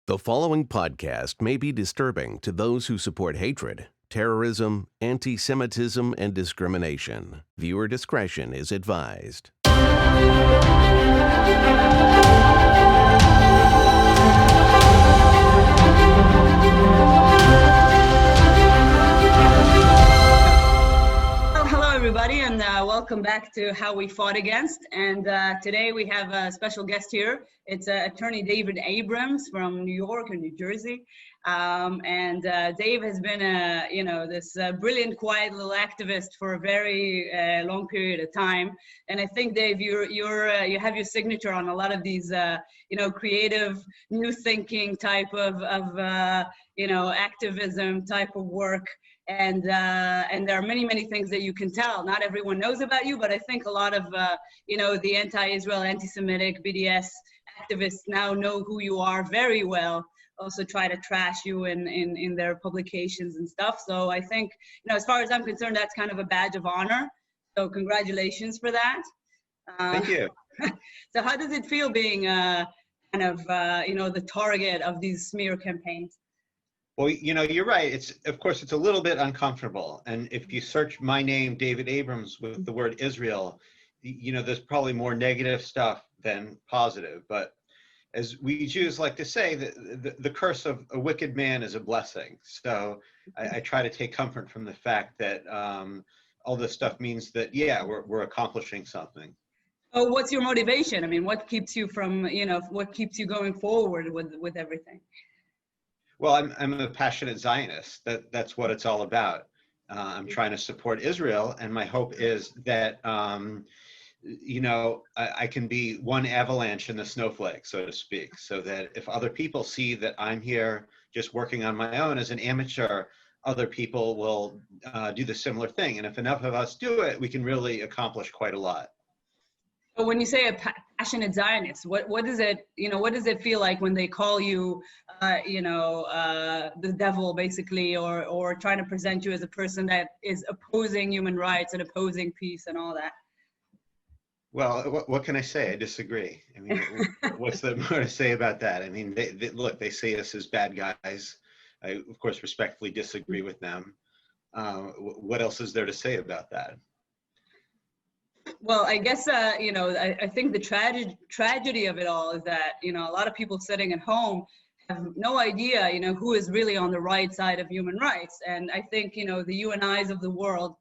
The following podcast may be disturbing to those who support hatred, terrorism, anti-Semitism, and discrimination. Viewer discretion is advised. Hello, everybody, and welcome back to How We Fought Against. And today we have a special guest here. It's attorney David Abrams from New York and New Jersey. Dave has been this brilliant, quiet little activist for a very long period of time. And I think, Dave, you have your signature on a lot of these creative, new thinking type of activism type of work. And there are many things that you can tell. Not everyone knows about you, but I think a lot of the anti-Israel, anti-Semitic, BDS activists now know who you are very well. Also try to trash you in their publications and stuff. So I think, as far as I'm concerned, that's kind of a badge of honor. So congratulations for that. Thank you. So how does it feel being the target of these smear campaigns? Well, you're right. Of course, it's a little bit uncomfortable. And if you search my name, David Abrams, with the word Israel, there's probably more negative stuff than positive. But as we Jews like to say, the curse of a wicked man is a blessing. So I try to take comfort from the fact that all this stuff means that, we're accomplishing something. Oh, what's your motivation? I mean, what keeps you from, what keeps you going forward with everything? Well, I'm a passionate Zionist. That's what it's all about. I'm trying to support Israel, and my hope is that, I can be one avalanche in the snowflake, so to speak, so that if other people see that I'm here just working on my own as an amateur, other people will do the similar thing. And if enough of us do it, we can really accomplish quite a lot. So when you say a passionate Zionist, what does it feel like when they call you, the devil, basically, or trying to present you as a person that is opposing human rights and opposing peace and all that? Well, what can I say? I disagree. I mean, what's there more to say about that? I mean, they see us as bad guys. I, of course, respectfully disagree with them. What else is there to say about that? Well, I guess, I think the tragedy of it all is that, a lot of people sitting at home have no idea, who is really on the right side of human rights. And I think, the you and I's of the world,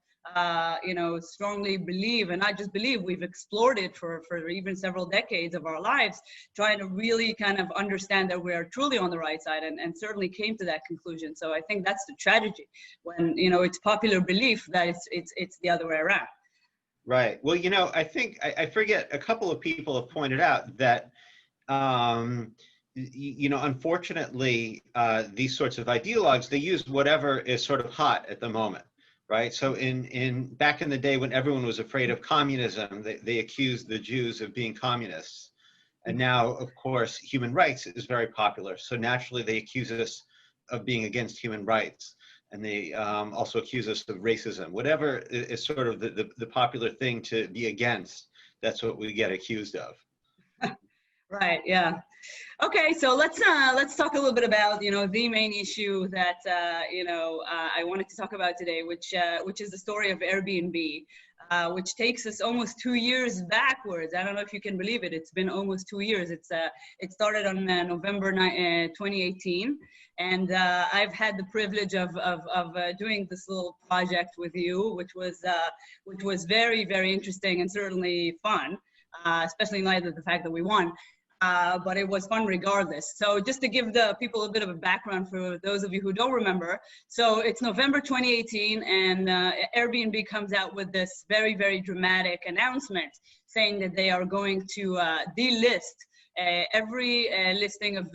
strongly believe, and not just believe, we've explored it for even several decades of our lives, trying to really kind of understand that we are truly on the right side, and certainly came to that conclusion. So I think that's the tragedy, when, it's popular belief that it's the other way around. Right. Well, I think I forget, a couple of people have pointed out that, unfortunately, these sorts of ideologues, they use whatever is sort of hot at the moment, right? So back in the day when everyone was afraid of communism, they accused the Jews of being communists. And now, of course, human rights is very popular. So naturally, they accuse us of being against human rights. And they also accuse us of racism. Whatever is sort of the popular thing to be against, that's what we get accused of. Right. Yeah. Okay. So let's talk a little bit about the main issue that I wanted to talk about today, which is the story of Airbnb, which takes us almost 2 years backwards. I don't know if you can believe it. It's been almost 2 years. It started on November 2018. And I've had the privilege of doing this little project with you, which was very, very interesting and certainly fun, especially in light of the fact that we won. But it was fun regardless. So just to give the people a bit of a background for those of you who don't remember. So it's November 2018, and Airbnb comes out with this very, very dramatic announcement saying that they are going to delist every listing of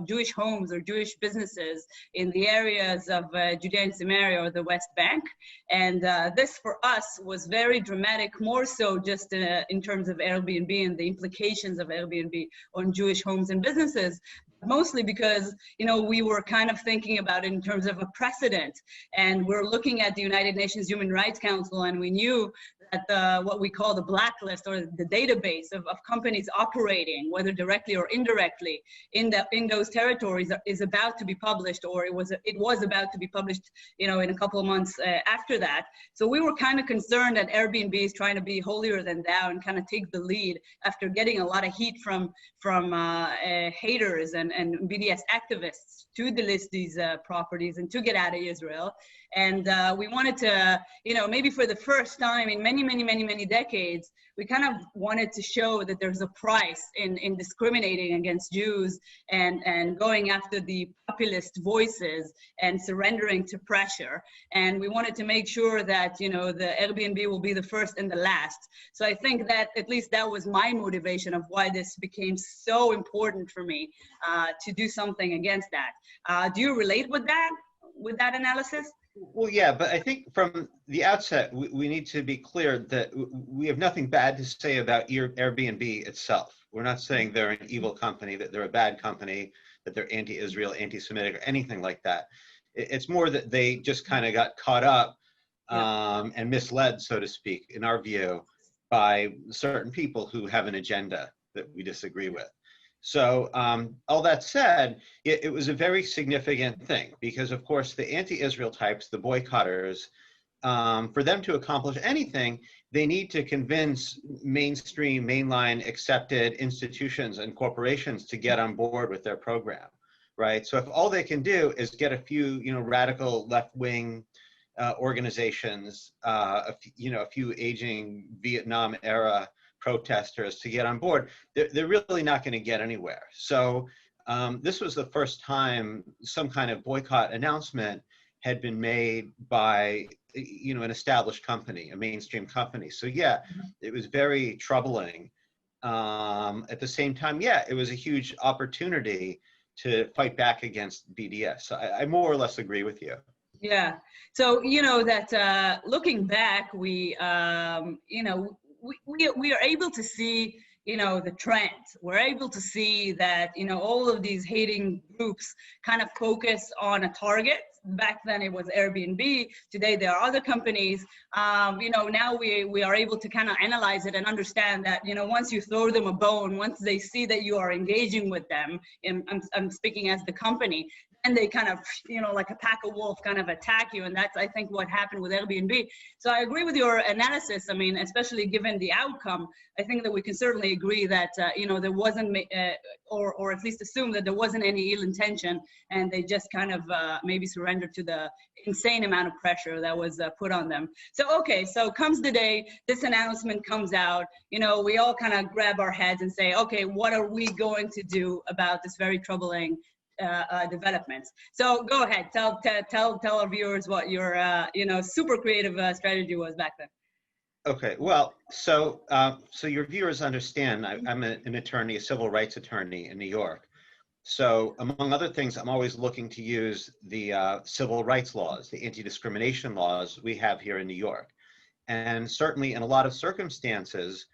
Jewish homes or Jewish businesses in the areas of Judea and Samaria or the West Bank. And this for us was very dramatic, more so just in terms of Airbnb and the implications of Airbnb on Jewish homes and businesses. Mostly because, we were kind of thinking about it in terms of a precedent, and we're looking at the United Nations Human Rights Council, and we knew that what we call the blacklist or the database of companies operating, whether directly or indirectly, in those territories is about to be published, or it was about to be published, in a couple of months after that. So we were kind of concerned that Airbnb is trying to be holier than thou and kind of take the lead after getting a lot of heat from haters and BDS activists to delist these properties and to get out of Israel. And we wanted to, maybe for the first time in many decades, we kind of wanted to show that there's a price in discriminating against Jews and going after the populist voices and surrendering to pressure. And we wanted to make sure that, the Airbnb will be the first and the last. So I think that at least that was my motivation of why this became so important for me to do something against that. Do you relate with that analysis? Well, yeah, but I think from the outset, we need to be clear that we have nothing bad to say about Airbnb itself. We're not saying they're an evil company, that they're a bad company, that they're anti-Israel, anti-Semitic, or anything like that. It's more that they just kind of got caught up and misled, so to speak, in our view, by certain people who have an agenda that we disagree with. So all that said, it was a very significant thing because, of course, the anti-Israel types, the boycotters, for them to accomplish anything, they need to convince mainstream, mainline, accepted institutions and corporations to get on board with their program, right? So if all they can do is get a few, radical left-wing organizations, a few aging Vietnam-era protesters to get on board, they're really not going to get anywhere. So this was the first time some kind of boycott announcement had been made by, an established company, a mainstream company. So yeah, it was very troubling. At the same time, yeah, it was a huge opportunity to fight back against BDS. So I more or less agree with you. Yeah. So, that looking back, we are able to see, the trend. We're able to see that, all of these hating groups kind of focus on a target. Back then it was Airbnb. Today there are other companies. Now we are able to kind of analyze it and understand that, once you throw them a bone, once they see that you are engaging with them, and I'm speaking as the company, and they kind of, like a pack of wolves kind of attack you. And that's, I think, what happened with Airbnb. So I agree with your analysis. I mean, especially given the outcome, I think that we can certainly agree that, there wasn't, or at least assume that there wasn't any ill intention, and they just kind of maybe surrendered to the insane amount of pressure that was put on them. So, okay, so comes the day, this announcement comes out, we all kind of grab our heads and say, okay, what are we going to do about this very troubling developments? So go ahead, tell our viewers what your super creative strategy was back then. Okay, well, so your viewers understand I'm an attorney, a civil rights attorney in New York. So among other things, I'm always looking to use the civil rights laws, the anti-discrimination laws we have here in New York. And certainly in a lot of circumstances,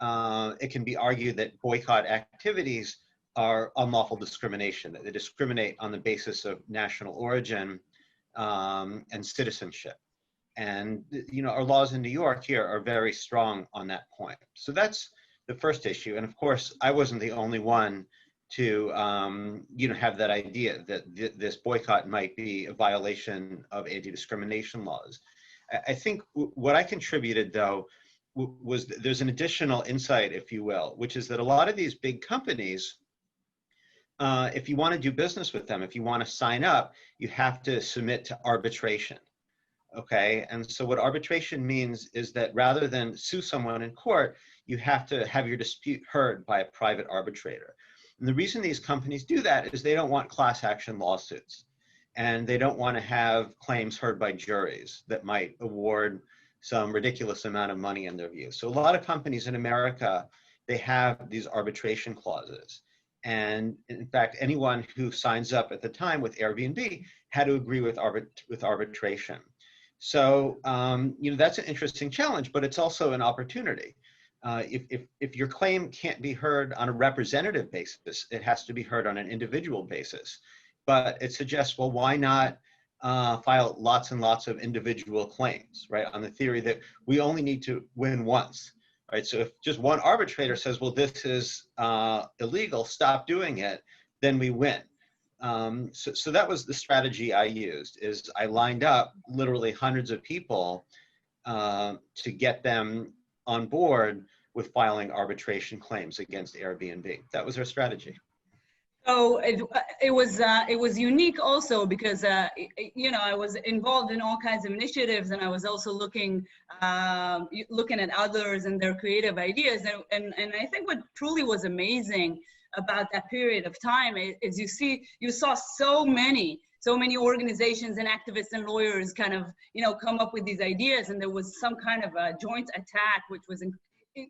it can be argued that boycott activities are unlawful discrimination, that they discriminate on the basis of national origin and citizenship. And, our laws in New York here are very strong on that point. So that's the first issue. And of course, I wasn't the only one to, have that idea that this boycott might be a violation of anti-discrimination laws. I think what I contributed, though, was there's an additional insight, if you will, which is that a lot of these big companies, if you want to do business with them, if you want to sign up, you have to submit to arbitration. Okay, and so what arbitration means is that rather than sue someone in court, you have to have your dispute heard by a private arbitrator. And the reason these companies do that is they don't want class action lawsuits, and they don't want to have claims heard by juries that might award some ridiculous amount of money in their view. So a lot of companies in America, they have these arbitration clauses. And in fact, anyone who signs up at the time with Airbnb had to agree with arbitration. So, that's an interesting challenge, but it's also an opportunity. If your claim can't be heard on a representative basis, it has to be heard on an individual basis. But it suggests, well, why not file lots and lots of individual claims, right? On the theory that we only need to win once, right? So if just one arbitrator says, well, this is illegal, stop doing it, then we win. So that was the strategy I used, is I lined up literally hundreds of people to get them on board with filing arbitration claims against Airbnb. That was our strategy. So it was unique also because you know, I was involved in all kinds of initiatives, and I was also looking at others and their creative ideas, and I think what truly was amazing about that period of time is you saw so many organizations and activists and lawyers kind of, you know, come up with these ideas, and there was some kind of a joint attack, which was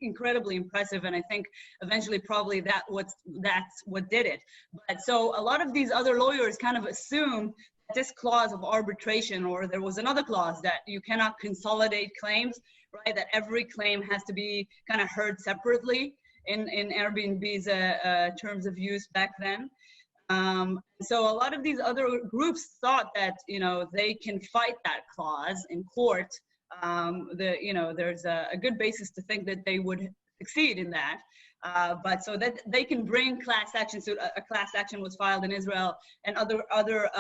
incredibly impressive. And I think eventually probably that's what did it. But so a lot of these other lawyers kind of assumed that this clause of arbitration, or there was another clause that you cannot consolidate claims, right? That every claim has to be kind of heard separately in Airbnb's terms of use back then. So a lot of these other groups thought that, you know, they can fight that clause in court. You know, there's a good basis to think that they would succeed in that. But so that they can bring class action. So a class action was filed in Israel, and other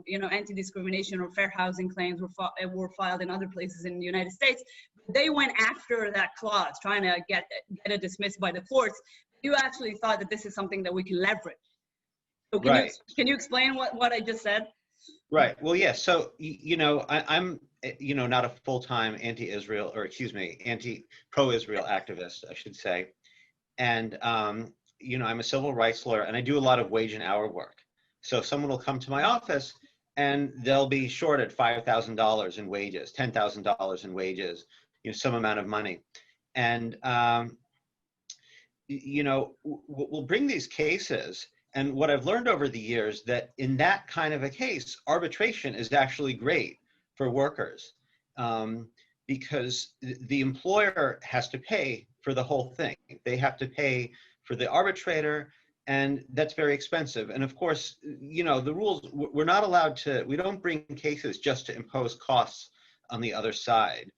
you know, anti-discrimination or fair housing claims were filed in other places in the United States. They went after that clause, trying to get it dismissed by the courts. You actually thought that this is something that we can leverage. So can you explain what I just said? Right. Well, yes. Yeah, so, you know, I'm, you know, not a full-time anti-Israel, or excuse me, pro-Israel activist, I should say. And, you know, I'm a civil rights lawyer, and I do a lot of wage and hour work. So someone will come to my office and they'll be shorted $5,000 in wages, $10,000 in wages, you know, some amount of money. And, you know, we'll bring these cases. And what I've learned over the years, that in that kind of a case, arbitration is actually great for workers, because the employer has to pay for the whole thing. They have to pay for the arbitrator, and that's very expensive. And of course, you know, the rules, we're not allowed to, we don't bring cases just to impose costs on the other side.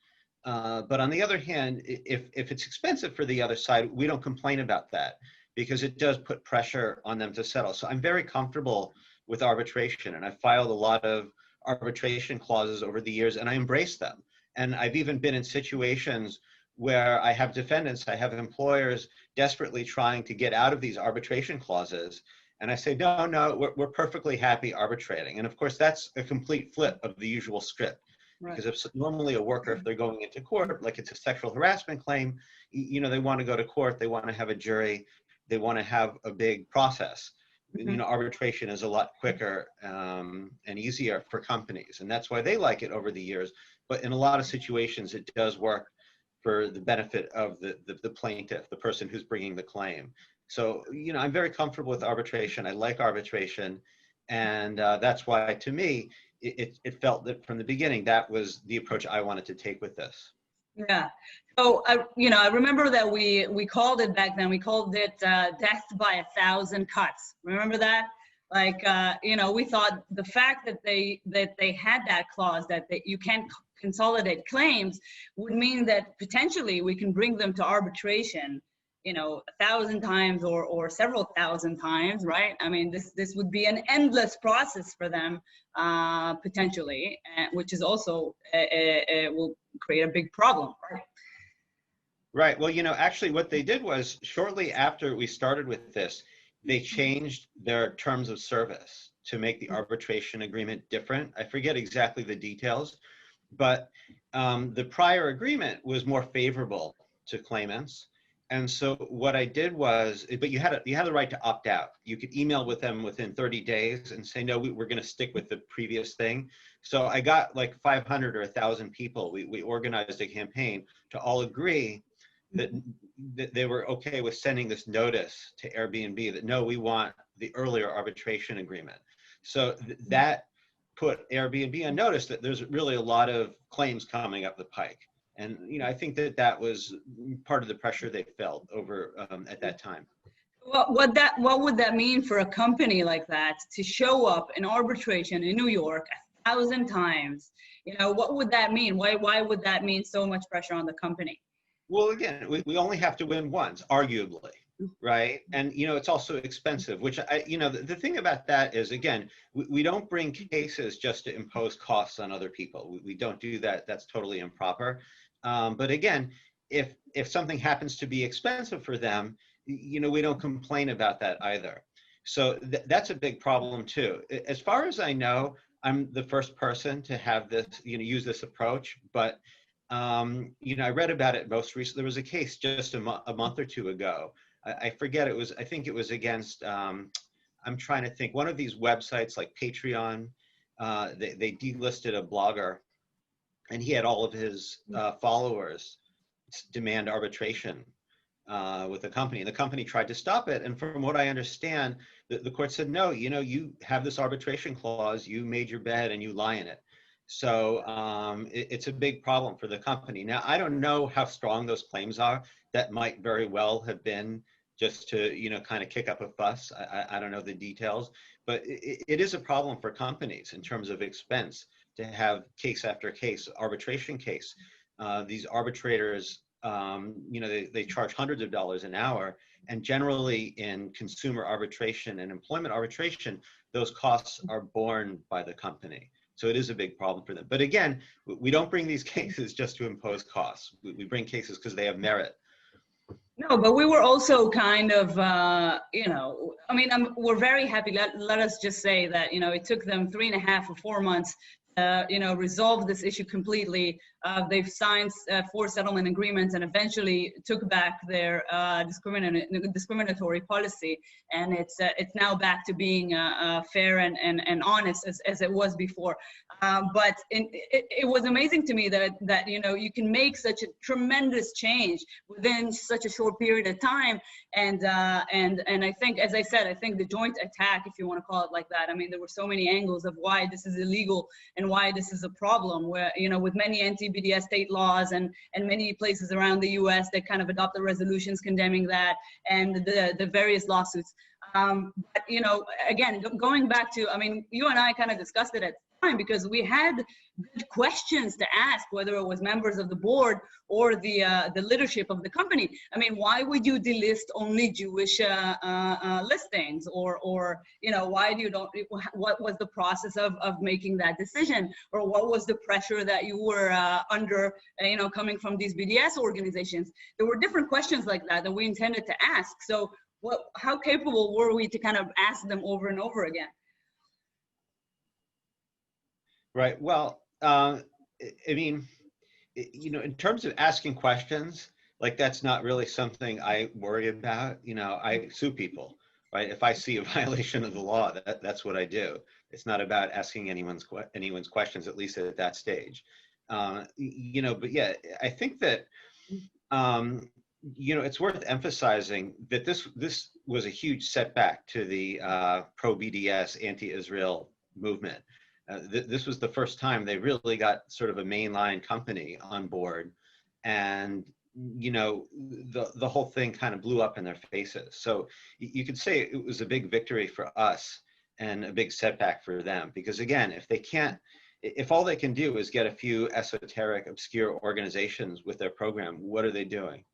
But on the other hand, if it's expensive for the other side, we don't complain about that, because it does put pressure on them to settle. So I'm very comfortable with arbitration, and I've filed a lot of arbitration clauses over the years, and I embrace them. And I've even been in situations where I have defendants, I have employers desperately trying to get out of these arbitration clauses. And I say, no, we're perfectly happy arbitrating. And of course, that's a complete flip of the usual script. Right. Because if normally a worker, if they're going into court, like it's a sexual harassment claim, you know, they want to go to court, they want to have a jury, they want to have a big process. Mm-hmm. You know, arbitration is a lot quicker and easier for companies, and that's why they like it over the years. But in a lot of situations, it does work for the benefit of the plaintiff, the person who's bringing the claim. So, you know, I'm very comfortable with arbitration. I like arbitration, and that's why, to me, it felt that from the beginning, that was the approach I wanted to take with this. Yeah. So, you know, I remember that we called it back then, we called it death by 1,000 cuts. Remember that? Like, you know, we thought the fact that they had that clause that you can't consolidate claims would mean that potentially we can bring them to arbitration, you know, 1,000 times or several thousand times, right? I mean, this would be an endless process for them, potentially, which is also will create a big problem, right? Right. Well, you know, actually what they did was, shortly after we started with this, they changed their terms of service to make the arbitration agreement different. I forget exactly the details, but the prior agreement was more favorable to claimants. And so what I did was, but you had the right to opt out. You could email with them within 30 days and say, no, we're going to stick with the previous thing. So I got like 500 or 1,000 people. We organized a campaign to all agree that they were okay with sending this notice to Airbnb that, no, we want the earlier arbitration agreement. So that put Airbnb on notice that there's really a lot of claims coming up the pike. And, you know, I think that was part of the pressure they felt over at that time. What would that mean for a company like that to show up in arbitration in New York 1,000 times, what would that mean? Why would that mean so much pressure on the company? Well, again, we only have to win once, arguably, right? And, it's also expensive, which the thing about that is, again, we don't bring cases just to impose costs on other people. We don't do that. That's totally improper. But again, if something happens to be expensive for them, we don't complain about that either. So that's a big problem too. As far as I know, I'm the first person to have this, use this approach, but I read about it most recently. There was a case just a month or two ago. I forget, I think it was against, I'm trying to think, one of these websites like Patreon, they delisted a blogger, and he had all of his followers demand arbitration with the company. And the company tried to stop it. And from what I understand, the court said, no, you have this arbitration clause, you made your bed and you lie in it. So it's a big problem for the company. Now, I don't know how strong those claims are. That might very well have been just to, kind of kick up a fuss. I don't know the details, but it is a problem for companies in terms of expense to have case after case, arbitration case. These arbitrators, they charge hundreds of dollars an hour, and generally in consumer arbitration and employment arbitration, those costs are borne by the company. So it is a big problem for them. But again, we don't bring these cases just to impose costs. We bring cases because they have merit. No, but we were also kind of, we're very happy. Let us just say that, it took them 3.5 or 4 months, resolve this issue completely. They've signed 4 settlement agreements and eventually took back their discriminatory policy. And it's now back to being fair and honest as it was before. But it was amazing to me that you can make such a tremendous change within such a short period of time. And I think, as I said, I think the joint attack, if you want to call it like that, there were so many angles of why this is illegal and why this is a problem, where, with many anti-BDS state laws and many places around the US that kind of adopted resolutions condemning that, and the various lawsuits. But, again, going back to, you and I kind of discussed it at the time, because we had good questions to ask, whether it was members of the board or the leadership of the company. Why would you delist only Jewish listings, or why do you don't? What was the process of making that decision, or what was the pressure that you were under, coming from these BDS organizations? There were different questions like that we intended to ask. So how capable were we to kind of ask them over and over again? Right. Well, in terms of asking questions, like, that's not really something I worry about. I sue people, right? If I see a violation of the law, that's what I do. It's not about asking anyone's questions, at least at that stage. But yeah, I think that, it's worth emphasizing that this was a huge setback to the pro-BDS, anti-Israel movement. This was the first time they really got sort of a mainline company on board, and the whole thing kind of blew up in their faces. So you could say it was a big victory for us and a big setback for them, because again, if all they can do is get a few esoteric, obscure organizations with their program, what are they doing?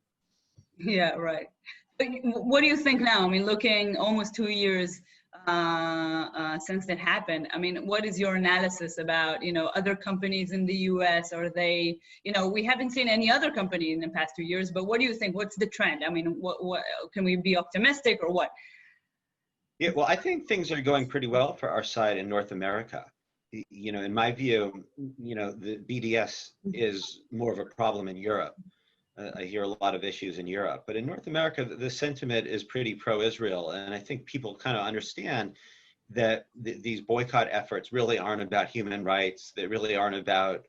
Yeah, right. But what do you think now? Looking almost 2 years since that happened, what is your analysis about, other companies in the US? Are they, we haven't seen any other company in the past 2 years, but what do you think? What's the trend? What can we be optimistic, or what? Yeah, well, I think things are going pretty well for our side in North America. In my view, the BDS is more of a problem in Europe. I hear a lot of issues in Europe, but in North America, the sentiment is pretty pro-Israel. And I think people kind of understand that these boycott efforts really aren't about human rights. They really aren't about,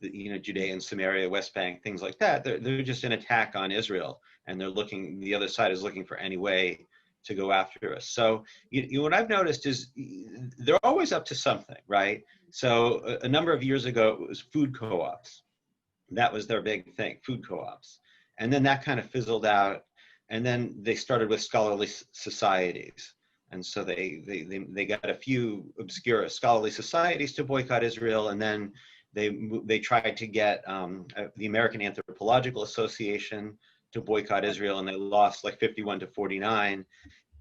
Judea and Samaria, West Bank, things like that. They're just an attack on Israel. And the other side is looking for any way to go after us. So what I've noticed is they're always up to something, right? So a number of years ago, it was food co-ops. That was their big thing, food co-ops. And then that kind of fizzled out. And then they started with scholarly societies. And so they got a few obscure scholarly societies to boycott Israel, and then they tried to get the American Anthropological Association to boycott Israel, and they lost like 51-49,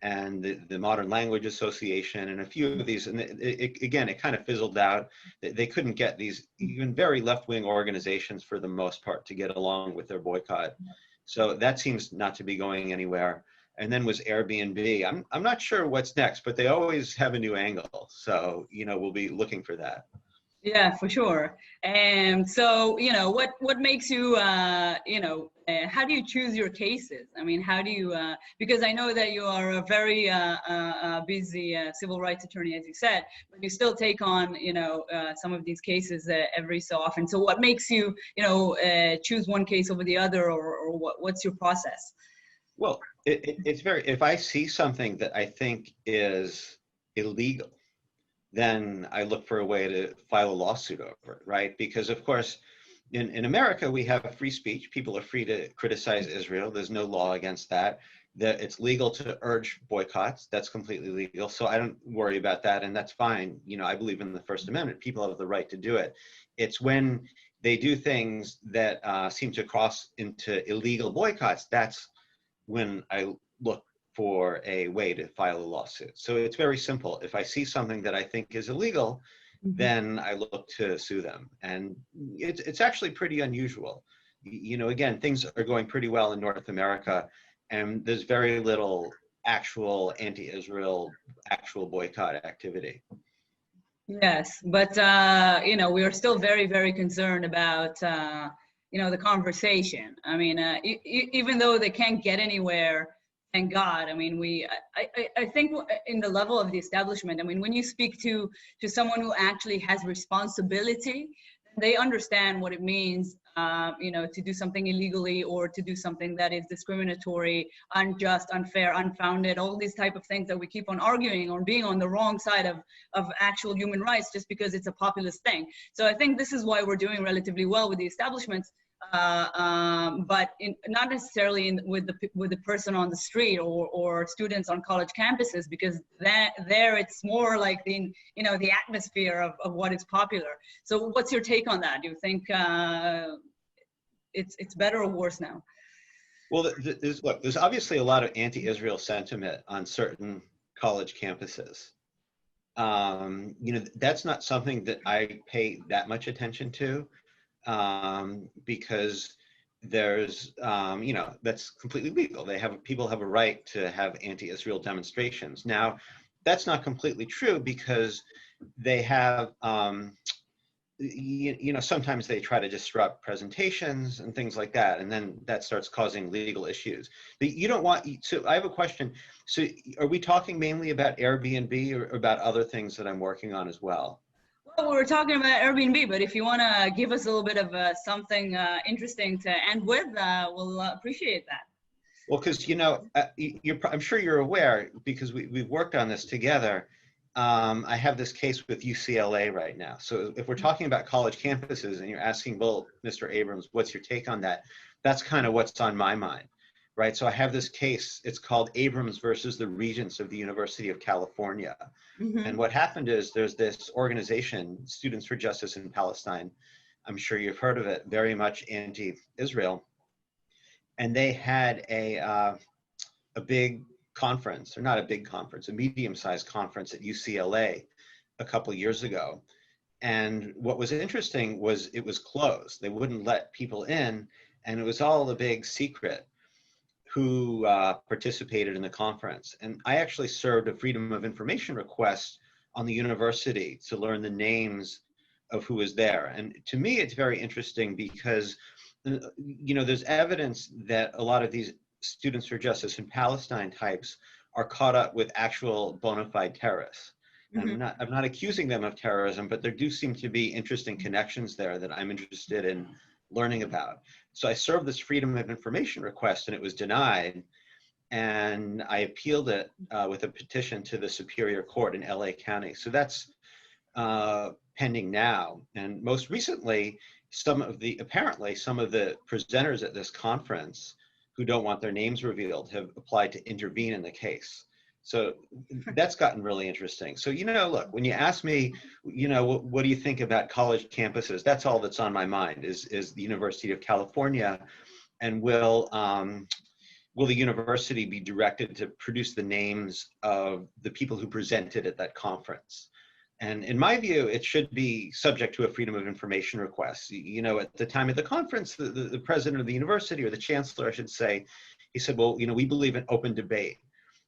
and the Modern Language Association, and a few of these, and it kind of fizzled out. They couldn't get these even very left-wing organizations, for the most part, to get along with their boycott. So that seems not to be going anywhere. And then was Airbnb. I'm not sure what's next, but they always have a new angle. So, we'll be looking for that. Yeah, for sure. And so, what makes you, how do you choose your cases? I mean, how do you, because I know that you are a very busy civil rights attorney, as you said, but you still take on, some of these cases every so often. So what makes you, choose one case over the other, or what's your process? Well, it's if I see something that I think is illegal, then I look for a way to file a lawsuit over it, right? Because of course, in America, we have free speech. People are free to criticize Israel. There's no law against that. It's legal to urge boycotts. That's completely legal. So I don't worry about that, and that's fine. I believe in the First Amendment. People have the right to do it. It's when they do things that seem to cross into illegal boycotts, that's when I look for a way to file a lawsuit. So it's very simple. If I see something that I think is illegal, then I look to sue them. And it's actually pretty unusual. Again, things are going pretty well in North America, and there's very little actual anti-Israel, actual boycott activity. Yes, but, we are still very, very concerned about, the conversation. I mean, even though they can't get anywhere, thank God. I mean, I think in the level of the establishment, I mean, when you speak to someone who actually has responsibility, they understand what it means, to do something illegally, or to do something that is discriminatory, unjust, unfair, unfounded, all these type of things that we keep on arguing or being on the wrong side of actual human rights just because it's a populist thing. So I think this is why we're doing relatively well with the establishments. But not necessarily with the person on the street or students on college campuses, because there it's more like the atmosphere of what is popular. So what's your take on that? Do you think it's better or worse now? Well, there's obviously a lot of anti-Israel sentiment on certain college campuses. That's not something that I pay that much attention to. Because there's, that's completely legal. People have a right to have anti-Israel demonstrations. Now, that's not completely true, because they have, sometimes they try to disrupt presentations and things like that, and then that starts causing legal issues. But you don't want, so I have a question. So are we talking mainly about Airbnb, or about other things that I'm working on as well? Well, we were talking about Airbnb, but if you want to give us a little bit of something interesting to end with, we'll appreciate that. Well, because, I'm sure you're aware, because we've worked on this together. I have this case with UCLA right now. So if we're talking about college campuses and you're asking, well, Mr. Abrams, what's your take on that? That's kind of what's on my mind, right? So I have this case. It's called Abrams versus the Regents of the University of California. And what happened is there's this organization, Students for Justice in Palestine. I'm sure you've heard of it, very much anti-Israel. And they had a big conference, or not a big conference, a medium-sized conference at UCLA a couple of years ago. And what was interesting was it was closed. They wouldn't let people in, and it was all a big secret who participated in the conference. And I actually served a Freedom of Information request on the university to learn the names of who was there. And to me, it's very interesting because, there's evidence that a lot of these Students for Justice in Palestine types are caught up with actual bona fide terrorists. And I'm not accusing them of terrorism, but there do seem to be interesting connections there that I'm interested in learning about. So I served this Freedom of Information request, and it was denied. And I appealed it with a petition to the Superior Court in LA County. So that's pending now. And most recently, apparently some of the presenters at this conference who don't want their names revealed have applied to intervene in the case. So that's gotten really interesting. So, look, when you ask me, what do you think about college campuses? That's all that's on my mind is the University of California, and will the university be directed to produce the names of the people who presented at that conference? And in my view, it should be subject to a freedom of information request. At the time of the conference, the president of the university, or the chancellor, I should say, he said, well, we believe in open debate.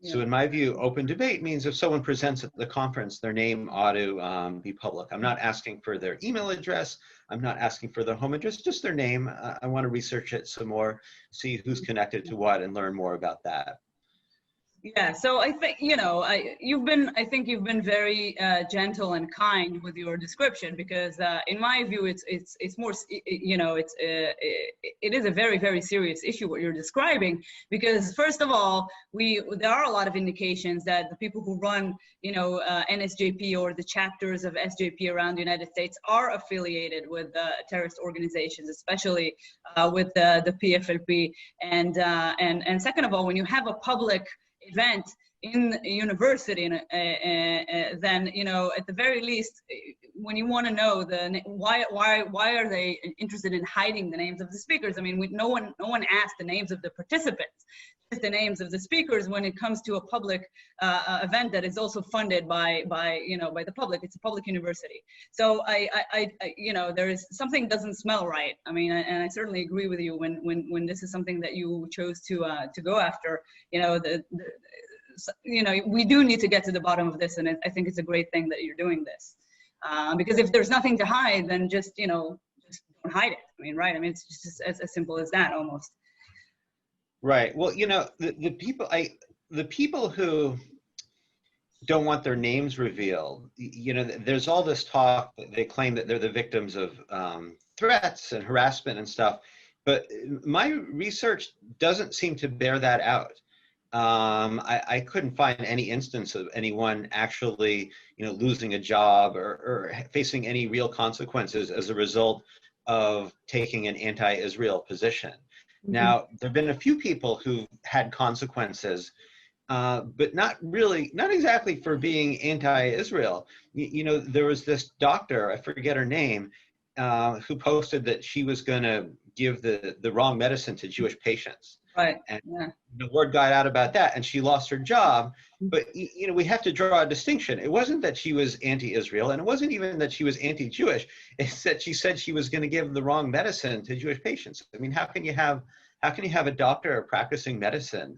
Yeah. So in my view, open debate means if someone presents at the conference, their name ought to be public. I'm not asking for their email address. I'm not asking for their home address, just their name. I want to research it some more, see who's connected to what, and learn more about that. Yeah, so I think, I think you've been very gentle and kind with your description, because in my view, it's more, it is a very, very serious issue what you're describing, because first of all, there are a lot of indications that the people who run, NSJP or the chapters of SJP around the United States are affiliated with terrorist organizations, especially with the PFLP. And second of all, when you have a public event in a university, then at the very least, when you want to know why are they interested in hiding the names of the speakers? I mean, no one asked the names of the participants, just the names of the speakers. When it comes to a public event that is also funded by the public, it's a public university. So there is something doesn't smell right. I mean, and I certainly agree with you when this is something that you chose to go after. We do need to get to the bottom of this, and I think it's a great thing that you're doing this, because if there's nothing to hide, then just don't hide it. I mean, right? I mean, it's just as simple as that, almost. Right. Well, the people who don't want their names revealed, there's all this talk that they claim that they're the victims of threats and harassment and stuff, but my research doesn't seem to bear that out. I couldn't find any instance of anyone actually, losing a job or facing any real consequences as a result of taking an anti-Israel position. Mm-hmm. Now, there have been a few people who've had consequences, but not exactly for being anti-Israel. There was this doctor, I forget her name, who posted that she was going to give the wrong medicine to Jewish patients. Right. And the word got out about that, and she lost her job. But we have to draw a distinction. It wasn't that she was anti-Israel, and it wasn't even that she was anti-Jewish. It's that she said she was going to give the wrong medicine to Jewish patients. I mean, how can you have a doctor practicing medicine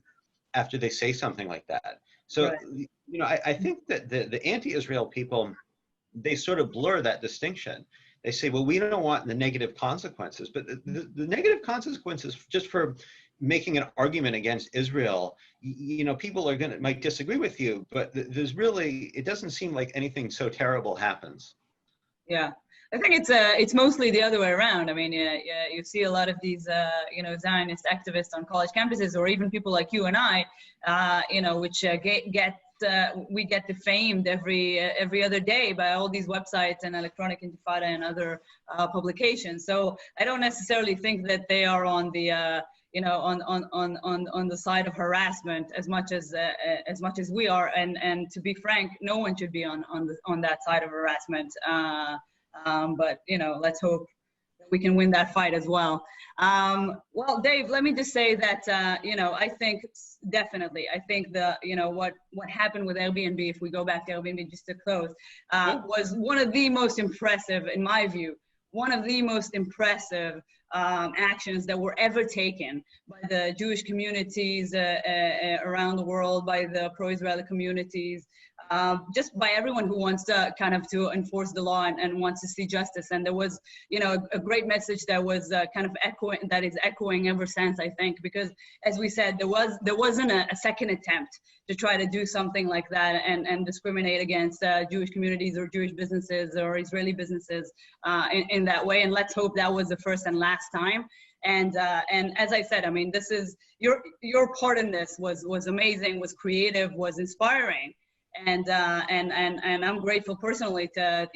after they say something like that? So, right. I think that the anti-Israel people, they sort of blur that distinction. They say, well, we don't want the negative consequences, but the negative consequences just for making an argument against Israel, people might disagree with you, but it doesn't seem like anything so terrible happens. Yeah, I think it's mostly the other way around. I mean, you see a lot of these, Zionist activists on college campuses, or even people like you and I, which we get defamed every other day by all these websites and Electronic Intifada and other publications. So I don't necessarily think that they are on the on the side of harassment as much as we are, and to be frank, no one should be on that side of harassment. But let's hope that we can win that fight as well. Well, Dave, let me just say that I think definitely, what happened with Airbnb, if we go back to Airbnb just to close, was one of the most impressive, in my view, actions that were ever taken by the Jewish communities around the world, by the pro-Israeli communities, just by everyone who wants to to enforce the law and wants to see justice. And there was, a great message that was echoing ever since, I think, because as we said, there wasn't a second attempt to try to do something like that and discriminate against Jewish communities or Jewish businesses or Israeli businesses in that way. And let's hope that was the first and last time. And as I said, I mean, this is your part in this was amazing, was creative, was inspiring. And I'm grateful personally to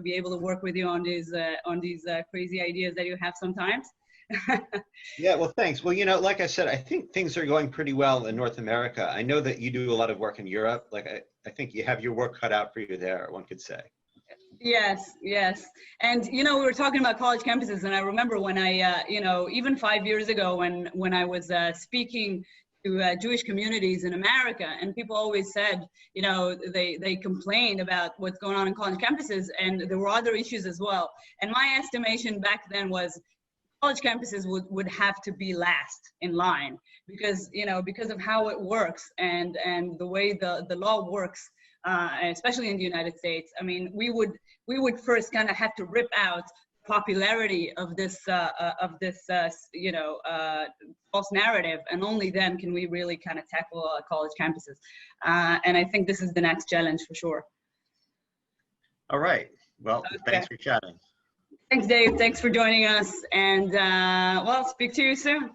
be able to work with you on these crazy ideas that you have sometimes. Yeah, well, thanks. Well, like I said, I think things are going pretty well in North America. I know that you do a lot of work in Europe. Like, I think you have your work cut out for you there, one could say. Yes, yes. And, we were talking about college campuses, and I remember when I, even 5 years ago when I was speaking to Jewish communities in America, and people always said, they complained about what's going on in college campuses, and there were other issues as well. And my estimation back then was college campuses would have to be last in line because, because of how it works and the way the law works, especially in the United States. I mean, we would first kind of have to rip out popularity of this false narrative, and only then can we really kind of tackle college campuses. And I think this is the next challenge for sure. All right. Well, Okay. Thanks for chatting. Thanks, Dave. Thanks for joining us, and speak to you soon.